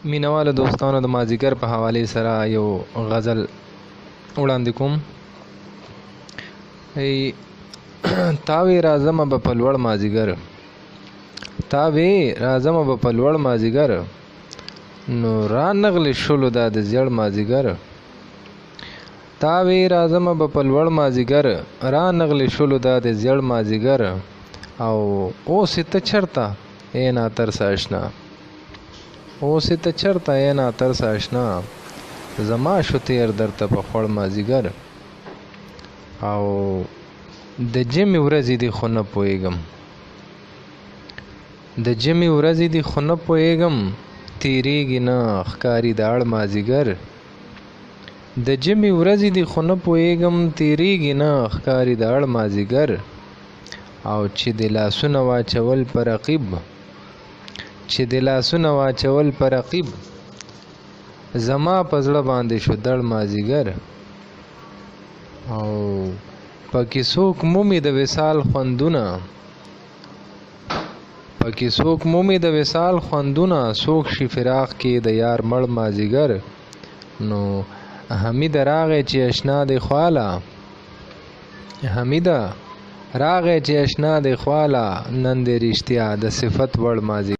مینوالو دوستانو د مازیګر په حواله سره یو غزل وړاندې کوم. تاوی راځمه به په لوړ مازیګر، تاوی راځمه به په لوړ مازیګر، نو را نغلی شلو دا د زیړ مازیګر. تاوی راځمه به په لوړ مازیګر، را نغلی شلو دا د زیړ مازیګر. او اوس ته چرته ای ناترس آشنا، اوس ته چرته ای ناترس آشنا، زما شو تیر درته په خوړ مازیګر. او د جمعې ورځې دي خو نه پوهېږم، د جمعې ورځې دي خو نه پوهېږم، تیریږي نه ښکاري د اړ مازیګر. د جمعې ورځې دي خو نه پوهېږم، تیریږي نه ښکاري د اړ مازیګر. او چې د لاسونه واچول په رقیب، چې د لاسونه واچول په رقیب، زما په زړه باندې شو دړ مازیګر. او پکې څوک مومي د وصال خوندونه، پکې څوک مومي د وصال خوندونه، څوک شي فراق کې د یار مړ مازیګر. نو حمید راغی چې اشنا دی خواله، حمیده راغی چې اشنا دی خواله، نن دې رښتیا د صفت وړ مازیګر.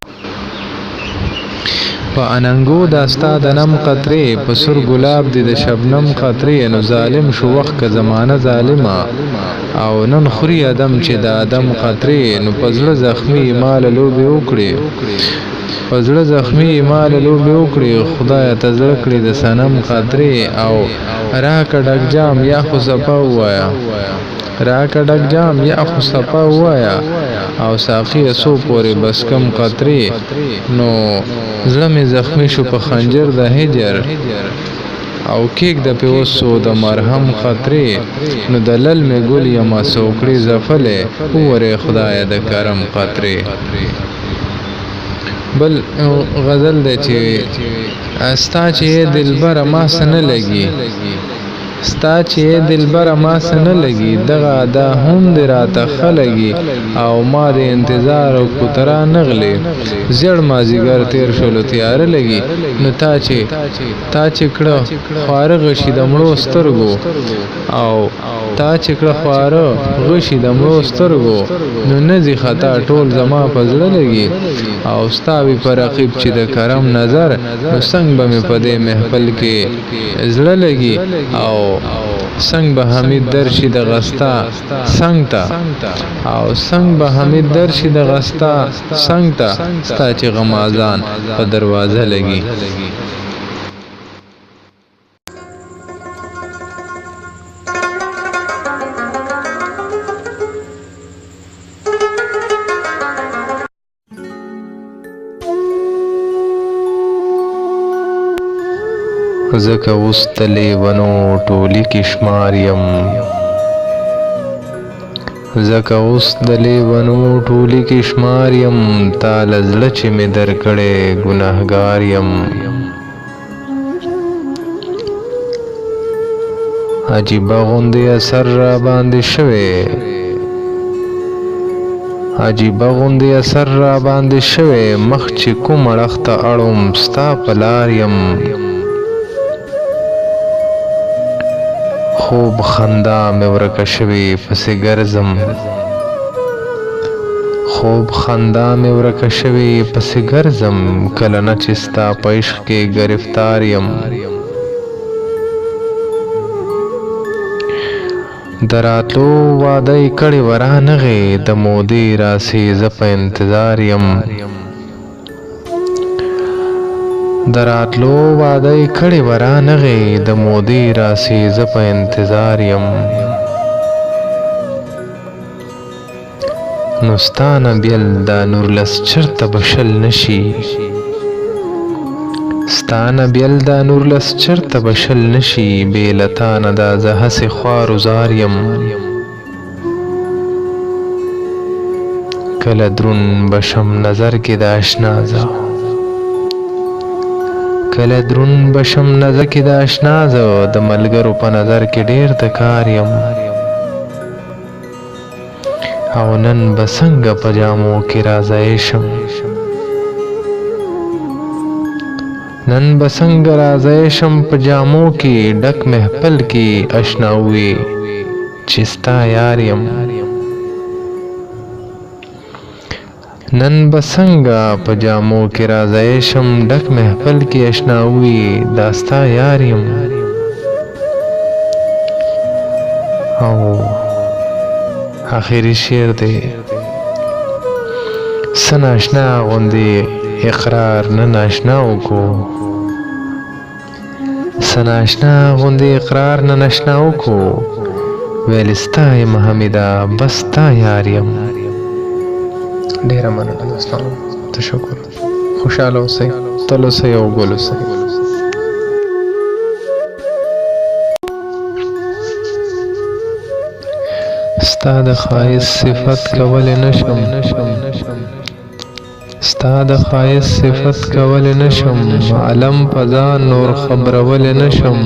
په اننګو داستا د نم قطرې، په سور ګلاب دی د شبنم قطرې. نو ظالم شو وخت که زمانه ظالمه، او نن خوري ادم چې د ادم قطرې. نو په زړه زخمي مال لوبې وکړي، په زړه زخمي مال لوبې وکړي، خدای ته زړه کړي د صنم قطرې. او راکه ډک جام یا خو صفا ووایا، راکه ډک جام یا خو صفا ووایا، او ساقي سو پورې بس کم قطرې. نو زړه مې زخمی شو په خنجر د هجر، او کېک د پیوسو د مرهم قطرې. نو د لل مې ګل یما سوکړې زفلې، وورې خدای د کرم قطرې. بل غزل دی چې ستا چې دلبره ما څه نه لګي، ستا چې دلبره ما څه نه لګي، دغه دا هم دې راته ښه لګي. او ما د انتظار او کوترا نغلې، زیړ مازیګر تیر شولو تیاره لګي. نو تا چې کړه خواره غشي د مړو سترګو، او تا چې کړه خواره غشي د مړو سترګو، نو نه ځي خطا ټول زما په زړه لګي. او ستا وي په رقیب چې د کرم نظر، نو څنګ به مې په دې محفل کې زړه لګي. او څنګ به حمید درشي د غستا څنګ ته، او څنګ به حمید درشي د غستا څنګ ته، ستا چې غمازان په دروازه لګي. زکه اوس د لیونو ټولي کې شمار یم، زکه اوس د لیونو ټولي کې شمار یم، تا له زړه چې مې درکړی ګنهګار یم. عجیبه غوندې اثر را باندې شوی، عجیبه غوندې اثر را باندې شوی، مخ چې کوم اړخ ته اړوم ستا په لار یم. خوب خندا مې ورکه شوې پسې ګرځم، خوب خندا مې ورکه شوې پسې ګرځم، کله نه چې ستا په عشق کې گرفتار یم. د راتلو وعده یې کړې وه رانغې، د مودې راسې زه په انتظار یم. د راتلو وعده یې کړې وه رانغې، د مودې راسې زه په انتظار یم. نو ستا نه بیل دا نورلس چرته به شل نشي، ستا نه بیل دا نورلس چرته به شل نشي، بې له تا نه دا زه هسې خوار وزار یم. کله درون بشم نظر کې د اشنا زه، کله درون بشم نظر کې د اشنا زه، د ملګرو په نظر کې ډېر د کار یم. او نن به څنګه په جامو کې راځای شم، نن بسنگ راځي شم په جامو کې ډک محفل کې اشناوي چستا یار یم نن بسنگ په جامو کې راځي شم ډک محفل کې اشناوي داستا یار یم او آخری شعر دی سناشنا غوندي اقرار نه ناشناو کو سناشنا غوندي اقرار نه ناشناو کو ویلستا محمدا بستا یار یم ډیره مننه دوستانو تشکر خوشاله اوسئ تل اوسئ او ګل اوسئ ستا د ښایست صفت کولی نشم ستا د ښایست صفت کولی نشم عالم په ځان نور خبرولی نشم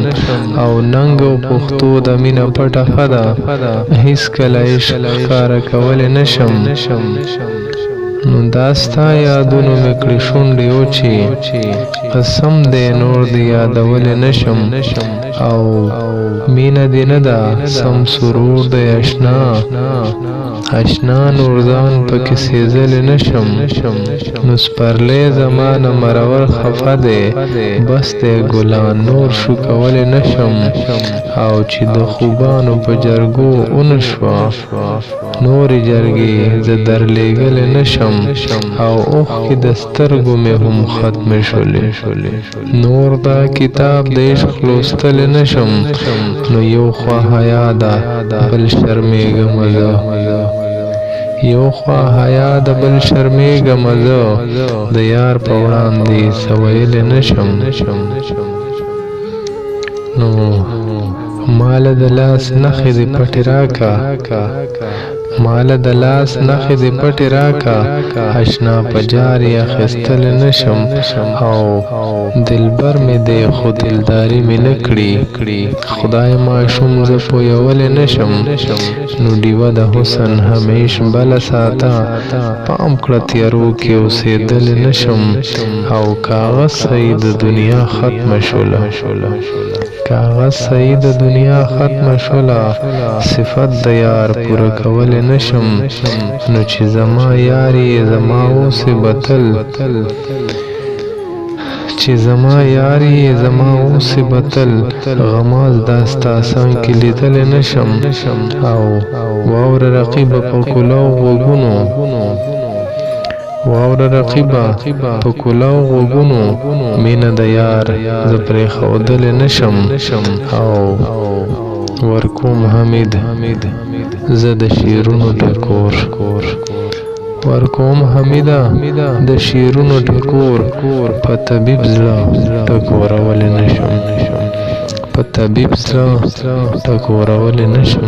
او ننګ او پښتو د مینه پټه ښه ده هېڅکله عشق ښکاره کولی نشم نو دا ستا یادونو مې کړې شونډې وچې قسم دی نور دې یادولی نشم او مینه دې نه ده سم سرور دی اشنا اشنا نور ځان پکې سېزلی نشم نو سپرلی زما نه مرور خفه دی بس دی ګلان نور شو کولی نشم او چې د خوبانو په جرګو اون شوه نورې جرګې زه درلېږلی نشم او اوښکې د سترګو مې هم ختمې شولې نور دا کتاب د عشق لوستلی نشم نو یو خوا حیا ده بل شرمېږمه زه یو خوا حیا د بل شرمېږمه زه د یار په وړاندې څه ویلی نشم نو ماله د لاس نښې دې پټې راکه ماله د لاس نښې دې پټې راکه اشنا په جار یې اخیستلی نشم او دلبر مې دی خو دلداري مې نه کړي خدای ماشوم زه پویولی نشم نو ډیوه د حسن همیش بله ساته پام کړه تیارو کې اوسېدلی نشم او کاغذ صحیح د دنیا ختمه شوله کاغذ صحیح د دنیا ختمه شوله صفت د یار پوره کولی نشم نو چې زما یار یې زما اوسې بتل چې زما یار یې زما اوسې بتل غماز دا ستا څنګ کې لیدلی نشم او واوره رقیبه په کولو غوږونو واوره رقیبه په کولو غوږونو مینه د یار زه پرېښودلی نشم او ورکوم حمید زه د شعرونو ټکور ورکوم حمیده د شعرونو ټکور په طبیب زړه ټکورولی نشم په طبیب زړه ټکورولی نشم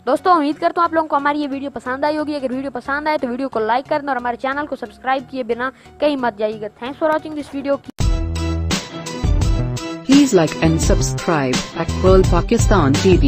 दोस्तों उम्मीद करता हूँ आप लोगों को हमारी ये वीडियो पसंद आई होगी। अगर वीडियो पसंद आए तो वीडियो को लाइक करना और हमारे चैनल को सब्सक्राइब किए बिना कहीं मत जाइएगा। Thanks for watching this video. Please like and subscribe at World Pakistan TV.